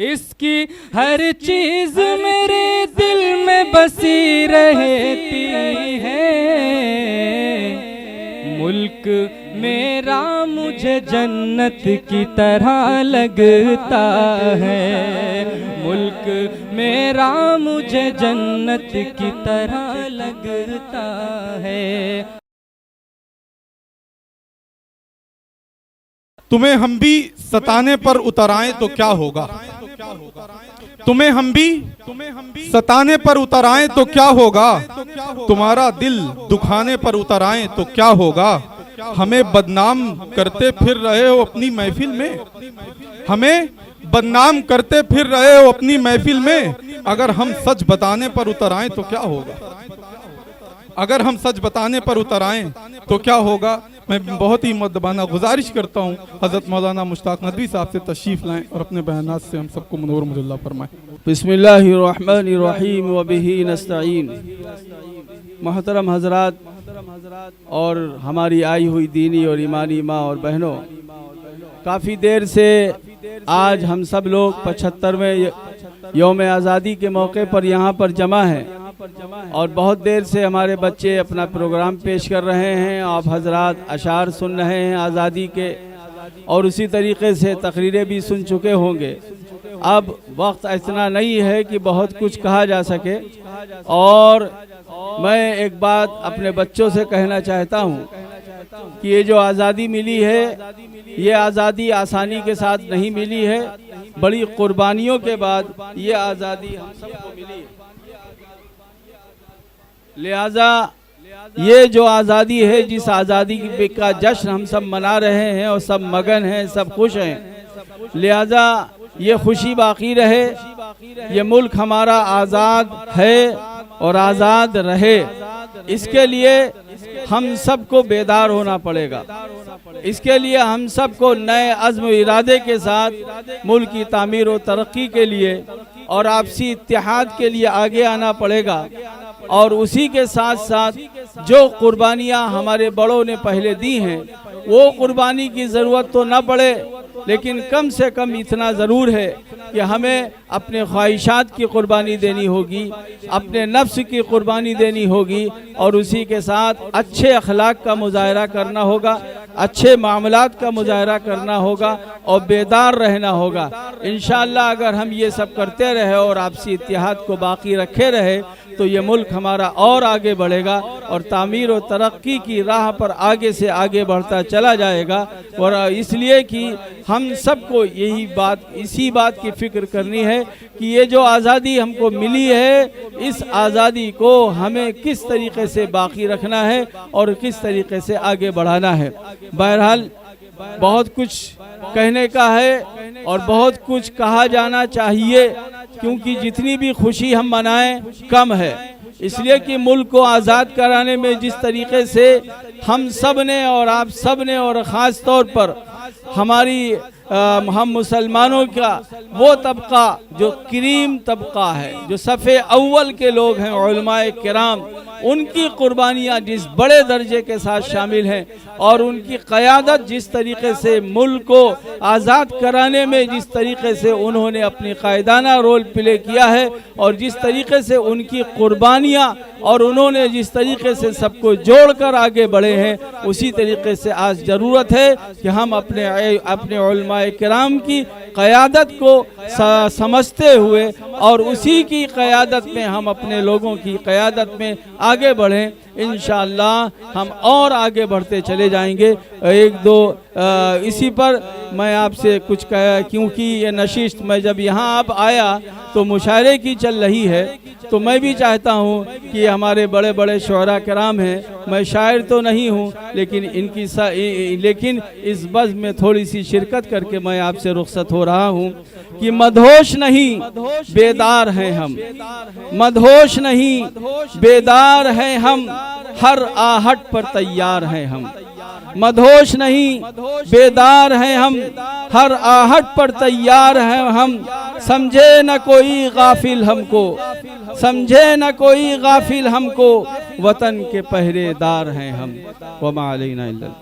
इसकी हर चीज मेरे दिल में बसी रहती है। मुल्क मेरा मुझे जन्नत की तरह लगता है। मुल्क मेरा मुझे जन्नत की तरह लगता है। तुम्हें हम भी सताने पर उतर आए तो क्या होगा। तुम्हें हम भी सताने पर उतर आए तो क्या होगा। तुम्हारा दिल दुखाने पर उतर आए तो क्या होगा। हमें बदनाम करते फिर रहे हो अपनी महफिल में। हमें बदनाम करते फिर रहे हो अपनी महफिल में। अगर हम सच बताने पर उतर आए तो क्या होगा। अगर हम सच बताने पर उतर आए तो क्या होगा। मैं बहुत ही मुद्दबाना गुजारिश करता हूँ हज़रत मौलाना मुश्ताक नदवी साहब से तशरीफ़ लाएं और अपने बयानात से हम सबको मुनव्वर मुजल्ला फरमाएं। बिस्मिल्लाहिर्रहमानिर्रहीम व बिही नस्तईन। मोहतरम हजरात और हमारी आई हुई दीनी और ईमानी माँ और बहनों, काफ़ी देर से आज हम सब लोग 75वें यौम आज़ादी के मौके पर यहाँ पर जमा हैं और बहुत देर से हमारे बच्चे अपना प्रोग्राम पेश कर रहे हैं। आप हजरात अशार सुन रहे हैं आज़ादी के और उसी तरीके से तकरीरें भी सुन चुके होंगे। अब वक्त इतना नहीं है कि बहुत कुछ कहा जा सके और मैं एक बात अपने बच्चों से कहना चाहता हूँ कि ये जो आज़ादी मिली है, ये आज़ादी आसानी के साथ नहीं मिली है, बड़ी कुर्बानियों के बाद ये आज़ादी हम सबको मिली है। लिहाजा ये जो आज़ादी है, जिस आज़ादी का जश्न हम सब मना रहे हैं और सब मगन हैं, सब खुश हैं, लिहाजा ये खुशी बाकी रहे। ये मुल्क हमारा आज़ाद है और आज़ाद रहे, इसके लिए हम सबको बेदार होना पड़ेगा। इसके लिए हम सबको नए अज़्म इरादे के साथ मुल्क की तामीर और तरक्की के लिए और आपसी इत्तेहाद के लिए आगे आना पड़ेगा। और उसी के साथ साथ जो कुर्बानियाँ हमारे बड़ों ने पहले दी हैं, वो कुर्बानी की ज़रूरत तो न पड़े, लेकिन कम से कम इतना ज़रूर है कि हमें अपने ख्वाहिशात की कुर्बानी देनी होगी, अपने नफ्स की कुर्बानी देनी होगी और उसी के साथ अच्छे अखलाक का मुजाहरा करना होगा, अच्छे मामलात का मुजाहरा करना होगा और बेदार रहना होगा। इंशाअल्लाह अगर हम ये सब करते रहे और आपसी इत्तेहाद को बाकी रखे रहे तो ये मुल्क हमारा और आगे बढ़ेगा और तामीर और तरक्की की राह पर आगे से आगे बढ़ता चला जाएगा। और इसलिए कि हम सबको यही बात, इसी बात की फ़िक्र करनी है कि ये जो आज़ादी हमको मिली है, इस आज़ादी को हमें किस तरीके से बाकी रखना है और किस तरीके से आगे बढ़ाना है। बहरहाल बहुत कुछ कहने का है और बहुत कुछ कहा जाना चाहिए, क्योंकि जितनी भी खुशी हम मनाएं कम है। इसलिए कि मुल्क को आज़ाद कराने में जिस तरीके से हम सब ने और आप सब ने और ख़ास तौर पर हम मुसलमानों का वो तबका जो करीम तबका है, जो सफ़े अव्वल के लोग हैं, उलमाए किराम, उनकी कुर्बानियाँ जिस बड़े दर्जे के साथ शामिल हैं और उनकी क़यादत जिस तरीके से मुल्क को आज़ाद कराने में जिस तरीके से उन्होंने अपनी कायदाना रोल प्ले किया है और जिस तरीके से उनकी कुर्बानियाँ और उन्होंने जिस तरीके से सबको जोड़कर आगे बढ़े हैं, उसी तरीके से आज ज़रूरत है कि हम अपने उलमाए किराम की क़यादत को समझते हुए और उसी की क़यादत में हम अपने लोगों की क़यादत में आगे बढ़ें। इंशाअल्लाह हम और आगे बढ़ते चले जाएंगे। एक दो इसी पर मैं आपसे कुछ कहा, क्योंकि ये नशिस्त मैं जब यहाँ अब आया तो मुशायरे की चल रही है, तो मैं भी चाहता हूँ कि हमारे बड़े बड़े शुअरा किराम हैं, मैं शायर तो नहीं हूँ लेकिन इस बज़्म में थोड़ी सी शिरकत करके मैं आपसे रुखसत हो रहा हूँ कि मदहोश नहीं बेदार हैं हम, मदहोश नहीं बेदार हैं हम, हर आहट पर तैयार हैं हम। मदहोश नहीं बेदार हैं हम, हर आहट पर तैयार हैं हम। समझे न कोई गाफिल हमको, समझे न कोई गाफिल हमको, वतन के पहरेदार हैं हम। वमा अलैना इल्लल